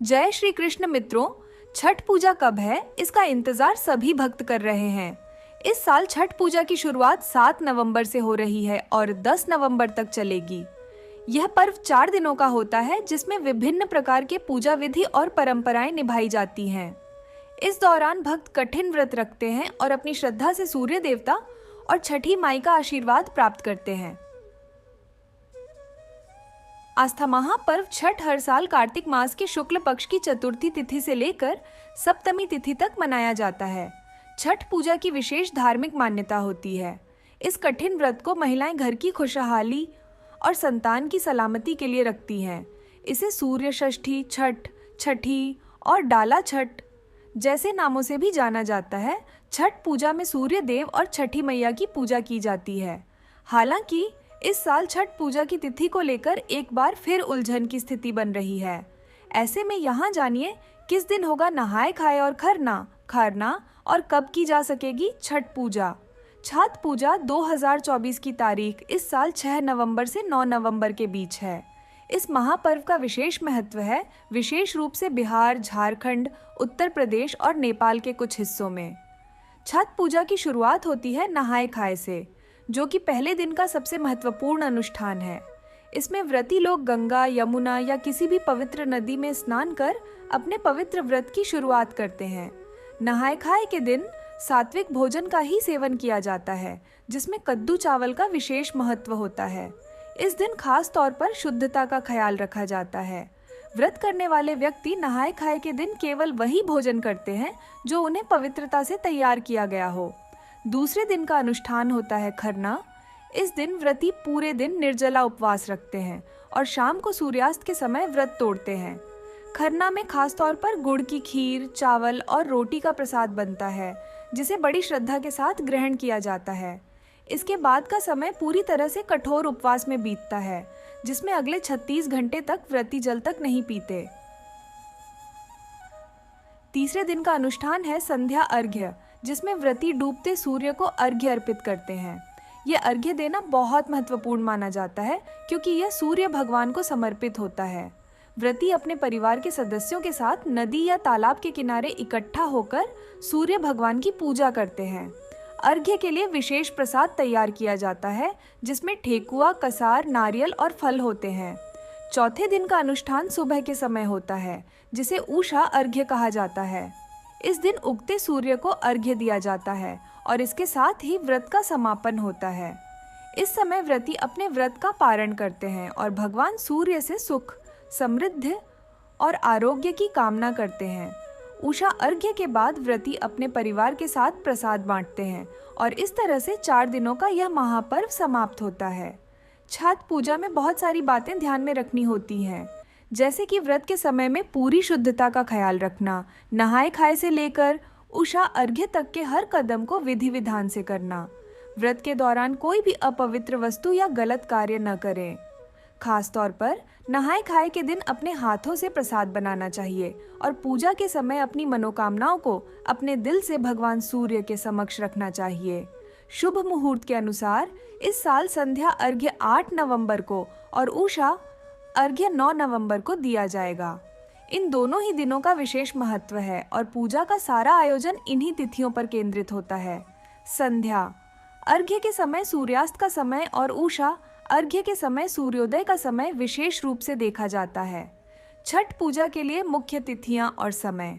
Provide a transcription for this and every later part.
जय श्री कृष्ण मित्रों। छठ पूजा कब है, इसका इंतजार सभी भक्त कर रहे हैं। इस साल छठ पूजा की शुरुआत 7 नवंबर से हो रही है और 10 नवंबर तक चलेगी। यह पर्व 4 दिनों का होता है, जिसमें विभिन्न प्रकार के पूजा विधि और परंपराएं निभाई जाती हैं। इस दौरान भक्त कठिन व्रत रखते हैं और अपनी श्रद्धा से सूर्य देवता और छठी माई का आशीर्वाद प्राप्त करते हैं। आस्था महापर्व छठ हर साल कार्तिक मास के शुक्ल पक्ष की चतुर्थी तिथि से लेकर सप्तमी तिथि तक मनाया जाता है। छठ पूजा की विशेष धार्मिक मान्यता होती है। इस कठिन व्रत को महिलाएं घर की खुशहाली और संतान की सलामती के लिए रखती हैं। इसे सूर्य षष्ठी, छठ, छठी और डाला छठ जैसे नामों से भी जाना जाता है। छठ पूजा में सूर्य देव और छठी मैया की पूजा की जाती है। हालांकि इस साल छठ पूजा की तिथि को लेकर एक बार फिर उलझन की स्थिति बन रही है। ऐसे में यहाँ जानिए किस दिन होगा नहाए खाए और खरना और कब की जा सकेगी छठ पूजा। छठ पूजा 2024 की तारीख इस साल 6 नवंबर से 9 नवंबर के बीच है। इस महापर्व का विशेष महत्व है, विशेष रूप से बिहार, झारखंड, उत्तर प्रदेश और नेपाल के कुछ हिस्सों में। छठ पूजा की शुरुआत होती है नहाए खाए से, जो कि पहले दिन का सबसे महत्वपूर्ण अनुष्ठान है। इसमें व्रती लोग गंगा, यमुना या किसी भी पवित्र नदी में स्नान कर अपने पवित्र व्रत की शुरुआत करते हैं। नहाए खाए के दिन सात्विक भोजन का ही सेवन किया जाता है, जिसमें कद्दू चावल का विशेष महत्व होता है। इस दिन खास तौर पर शुद्धता का ख्याल रखा जाता है। व्रत करने वाले व्यक्ति नहाए खाए के दिन केवल वही भोजन करते हैं जो उन्हें पवित्रता से तैयार किया गया हो। दूसरे दिन का अनुष्ठान होता है खरना। इस दिन व्रती पूरे दिन निर्जला उपवास रखते हैं और शाम को सूर्यास्त के समय व्रत तोड़ते हैं। खरना में खास तौर पर गुड़ की खीर, चावल और रोटी का प्रसाद बनता है, जिसे बड़ी श्रद्धा के साथ ग्रहण किया जाता है। इसके बाद का समय पूरी तरह से कठोर उपवास में बीतता है, जिसमें अगले 36 घंटे तक व्रती जल तक नहीं पीते। तीसरे दिन का अनुष्ठान है संध्या अर्घ्य, जिसमें व्रती डूबते सूर्य को अर्घ्य अर्पित करते हैं। यह अर्घ्य देना बहुत महत्वपूर्ण माना जाता है, क्योंकि यह सूर्य भगवान को समर्पित होता है। व्रती अपने परिवार के सदस्यों के साथ नदी या तालाब के किनारे इकट्ठा होकर सूर्य भगवान की पूजा करते हैं। अर्घ्य के लिए विशेष प्रसाद तैयार किया जाता है, जिसमें ठेकुआ, कसार, नारियल और फल होते हैं। चौथे दिन का अनुष्ठान सुबह के समय होता है, जिसे उषा अर्घ्य कहा जाता है। इस दिन उगते सूर्य को अर्घ्य दिया जाता है और इसके साथ ही व्रत का समापन होता है। इस समय व्रती अपने व्रत का पारण करते हैं और भगवान सूर्य से सुख, समृद्धि और आरोग्य की कामना करते हैं। उषा अर्घ्य के बाद व्रती अपने परिवार के साथ प्रसाद बांटते हैं और इस तरह से 4 दिनों का यह महापर्व समाप्त होता है। छठ पूजा में बहुत सारी बातें ध्यान में रखनी होती हैं, जैसे कि व्रत के समय में पूरी शुद्धता का ख्याल रखना, नहाए खाए से लेकर उषा अर्घ्य तक के हर कदम को विधि विधान से करना। व्रत के दौरान कोई भी अपवित्र वस्तु या गलत कार्य न करें। खास तौर पर नहाए खाए के दिन अपने हाथों से प्रसाद बनाना चाहिए और पूजा के समय अपनी मनोकामनाओं को अपने दिल से भगवान सूर्य के समक्ष रखना चाहिए। शुभ मुहूर्त के अनुसार इस साल संध्या अर्घ्य 8 नवंबर को और उषा अर्घ्य 9 नवंबर को दिया जाएगा। इन दोनों ही दिनों का विशेष महत्व है और पूजा का सारा आयोजन इन्हीं तिथियों पर केंद्रित होता है। संध्या अर्घ्य के समय सूर्यास्त का समय और उषा अर्घ्य के समय सूर्योदय का समय विशेष रूप से देखा जाता है। छठ पूजा के लिए मुख्य तिथियां और समय।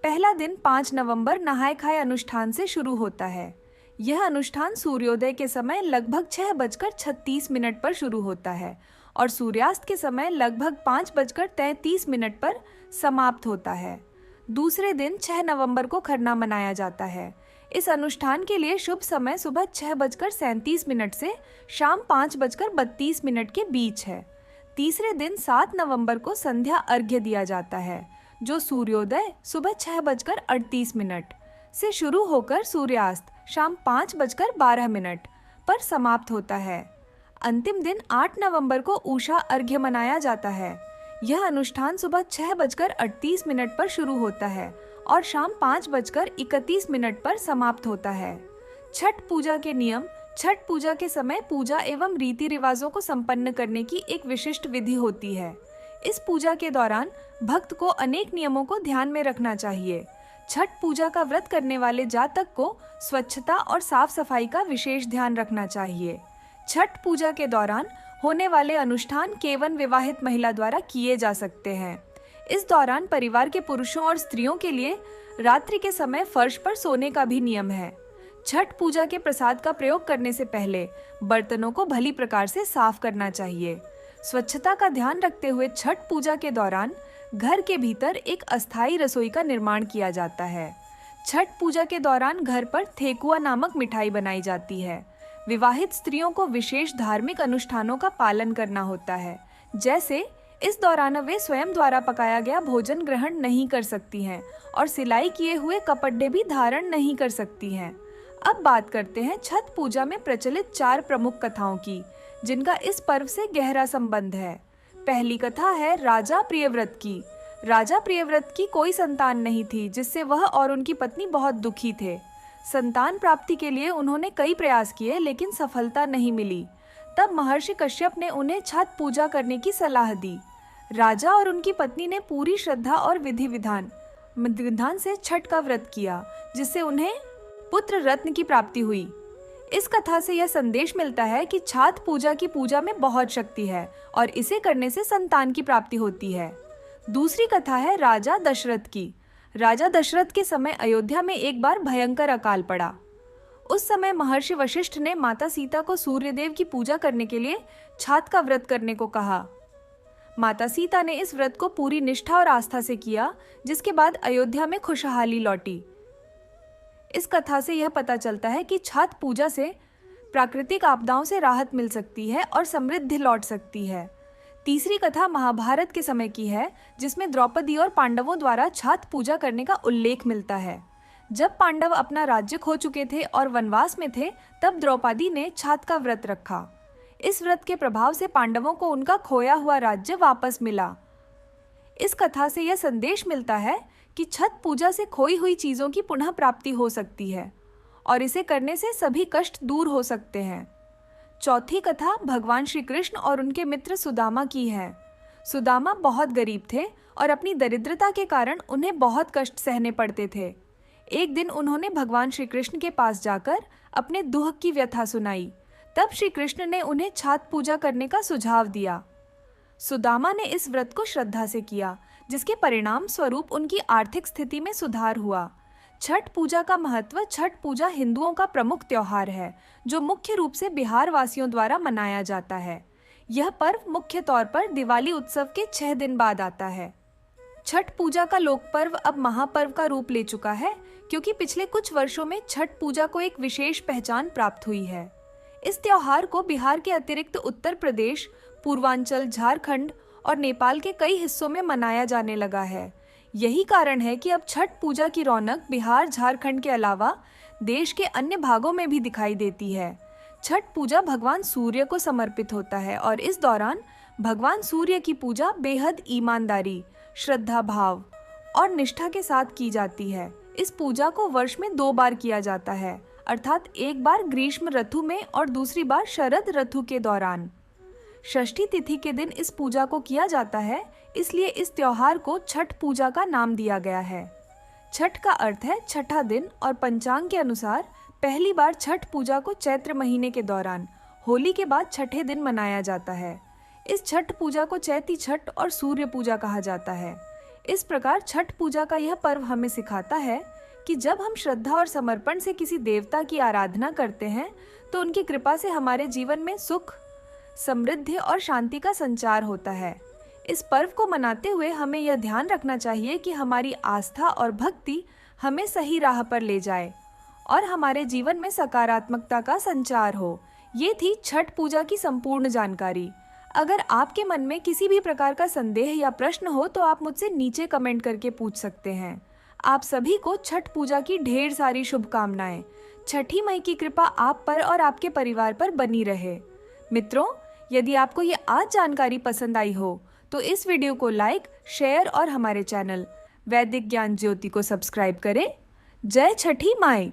पहला दिन 5 नवंबर नहाए खाए अनुष्ठान से शुरू होता है। यह अनुष्ठान सूर्योदय के समय लगभग 6:36 पर शुरू होता है और सूर्यास्त के समय लगभग 5:33 पर समाप्त होता है। दूसरे दिन 6 नवंबर को खरना मनाया जाता है। इस अनुष्ठान के लिए शुभ समय सुबह 6:37 से शाम 5:32 के बीच है। तीसरे दिन 7 नवंबर को संध्या अर्घ्य दिया जाता है, जो सूर्योदय सुबह 6:38 से शुरू होकर सूर्यास्त शाम 5:12 पर समाप्त होता है। अंतिम दिन 8 नवंबर को उषा अर्घ्य मनाया जाता है। यह अनुष्ठान सुबह 6:38 पर शुरू होता है और शाम 5:31 पर समाप्त होता है। छठ पूजा के नियम। छठ पूजा के समय पूजा एवं रीति रिवाजों को संपन्न करने की एक विशिष्ट विधि होती है। इस पूजा के दौरान भक्त को अनेक नियमों को ध्यान में रखना चाहिए। छठ पूजा का व्रत करने वाले जातक को स्वच्छता और साफ सफाई का विशेष ध्यान रखना चाहिए। छठ पूजा के दौरान होने वाले अनुष्ठान केवल विवाहित महिला द्वारा किए जा सकते हैं। इस दौरान परिवार के पुरुषों और स्त्रियों के लिए रात्रि के समय फर्श पर सोने का भी नियम है। छठ पूजा के प्रसाद का प्रयोग करने से पहले बर्तनों को भली प्रकार से साफ करना चाहिए। स्वच्छता का ध्यान रखते हुए छठ पूजा के दौरान घर के भीतर एक अस्थायी रसोई का निर्माण किया जाता है। छठ पूजा के दौरान घर पर ठेकुआ नामक मिठाई बनाई जाती है। विवाहित स्त्रियों को विशेष धार्मिक अनुष्ठानों का पालन करना होता है, जैसे इस दौरान वे स्वयं द्वारा पकाया गया भोजन ग्रहण नहीं कर सकती हैं और सिलाई किए हुए कपड़े भी धारण नहीं कर सकती हैं। अब बात करते हैं छठ पूजा में प्रचलित 4 प्रमुख कथाओं की, जिनका इस पर्व से गहरा संबंध है। पहली कथा है राजा प्रियव्रत की। राजा प्रियव्रत की कोई संतान नहीं थी, जिससे वह और उनकी पत्नी बहुत दुखी थे। संतान प्राप्ति के लिए उन्होंने कई प्रयास किए, लेकिन सफलता नहीं मिली। तब महर्षि कश्यप ने उन्हें छठ पूजा करने की सलाह दी। राजा और उनकी पत्नी ने पूरी श्रद्धा और विधि विधान से छठ का व्रत किया, जिससे उन्हें पुत्र रत्न की प्राप्ति हुई। इस कथा से यह संदेश मिलता है कि छठ पूजा की पूजा में बहुत शक्ति है और इसे करने से संतान की प्राप्ति होती है। दूसरी कथा है राजा दशरथ की। राजा दशरथ के समय अयोध्या में एक बार भयंकर अकाल पड़ा। उस समय महर्षि वशिष्ठ ने माता सीता को सूर्यदेव की पूजा करने के लिए छठ का व्रत करने को कहा। माता सीता ने इस व्रत को पूरी निष्ठा और आस्था से किया, जिसके बाद अयोध्या में खुशहाली लौटी। इस कथा से यह पता चलता है कि छठ पूजा से प्राकृतिक आपदाओं से राहत मिल सकती है और समृद्धि लौट सकती है। तीसरी कथा महाभारत के समय की है, जिसमें द्रौपदी और पांडवों द्वारा छठ पूजा करने का उल्लेख मिलता है। जब पांडव अपना राज्य खो चुके थे और वनवास में थे, तब द्रौपदी ने छठ का व्रत रखा। इस व्रत के प्रभाव से पांडवों को उनका खोया हुआ राज्य वापस मिला। इस कथा से यह संदेश मिलता है कि छठ पूजा से खोई हुई चीजों की पुनः प्राप्ति हो सकती है और इसे करने से सभी कष्ट दूर हो सकते हैं। चौथी कथा भगवान श्री कृष्ण और उनके मित्र सुदामा की है। सुदामा बहुत गरीब थे और अपनी दरिद्रता के कारण उन्हें बहुत कष्ट सहने पड़ते थे। एक दिन उन्होंने भगवान श्री कृष्ण के पास जाकर अपने दुख की व्यथा सुनाई। तब श्री कृष्ण ने उन्हें छठ पूजा करने का सुझाव दिया। सुदामा ने इस व्रत को श्रद्धा से किया, जिसके परिणाम स्वरूप उनकी आर्थिक स्थिति में सुधार हुआ। छठ पूजा का महत्व। छठ पूजा हिंदुओं का प्रमुख त्योहार है, जो मुख्य रूप से बिहार वासियों द्वारा मनाया जाता है। यह पर्व मुख्य तौर पर दिवाली उत्सव के 6 दिन बाद आता है। छठ पूजा का लोक पर्व अब महापर्व का रूप ले चुका है, क्योंकि पिछले कुछ वर्षों में छठ पूजा को एक विशेष पहचान प्राप्त हुई है। इस त्योहार को बिहार के अतिरिक्त उत्तर प्रदेश, पूर्वांचल, झारखंड और नेपाल के कई हिस्सों में मनाया जाने लगा है। यही कारण है कि अब छठ पूजा की रौनक बिहार, झारखंड के अलावा देश के अन्य भागों में भी दिखाई देती है। छठ पूजा भगवान सूर्य को समर्पित होता है और इस दौरान भगवान सूर्य की पूजा बेहद ईमानदारी, श्रद्धा भाव और निष्ठा के साथ की जाती है। इस पूजा को वर्ष में 2 बार किया जाता है, अर्थात एक बार ग्रीष्म ऋतु में और दूसरी बार शरद ऋतु के दौरान। षष्ठी तिथि के दिन इस पूजा को किया जाता है, इसलिए इस त्योहार को छठ पूजा का नाम दिया गया है। छठ का अर्थ है छठा दिन और पंचांग के अनुसार पहली बार छठ पूजा को चैत्र महीने के दौरान होली के बाद छठे दिन मनाया जाता है। इस छठ पूजा को चैती छठ और सूर्य पूजा कहा जाता है। इस प्रकार छठ पूजा का यह पर्व हमें सिखाता है कि जब हम श्रद्धा और समर्पण से किसी देवता की आराधना करते हैं, तो उनकी कृपा से हमारे जीवन में सुख, समृद्धि और शांति का संचार होता है। इस पर्व को मनाते हुए हमें यह ध्यान रखना चाहिए कि हमारी आस्था और भक्ति हमें सही राह पर ले जाए और हमारे जीवन में सकारात्मकता का संचार हो। ये थी छठ पूजा की संपूर्ण जानकारी। अगर आपके मन में किसी भी प्रकार का संदेह या प्रश्न हो तो आप मुझसे नीचे कमेंट करके पूछ सकते हैं। आप सभी को छठ पूजा की ढेर सारी शुभकामनाएं। छठी मई की कृपा आप पर और आपके परिवार पर बनी रहे। मित्रों, यदि आपको ये आज जानकारी पसंद आई हो तो इस वीडियो को लाइक, शेयर और हमारे चैनल वैदिक ज्ञान ज्योति को सब्सक्राइब करें। जय छठी माई।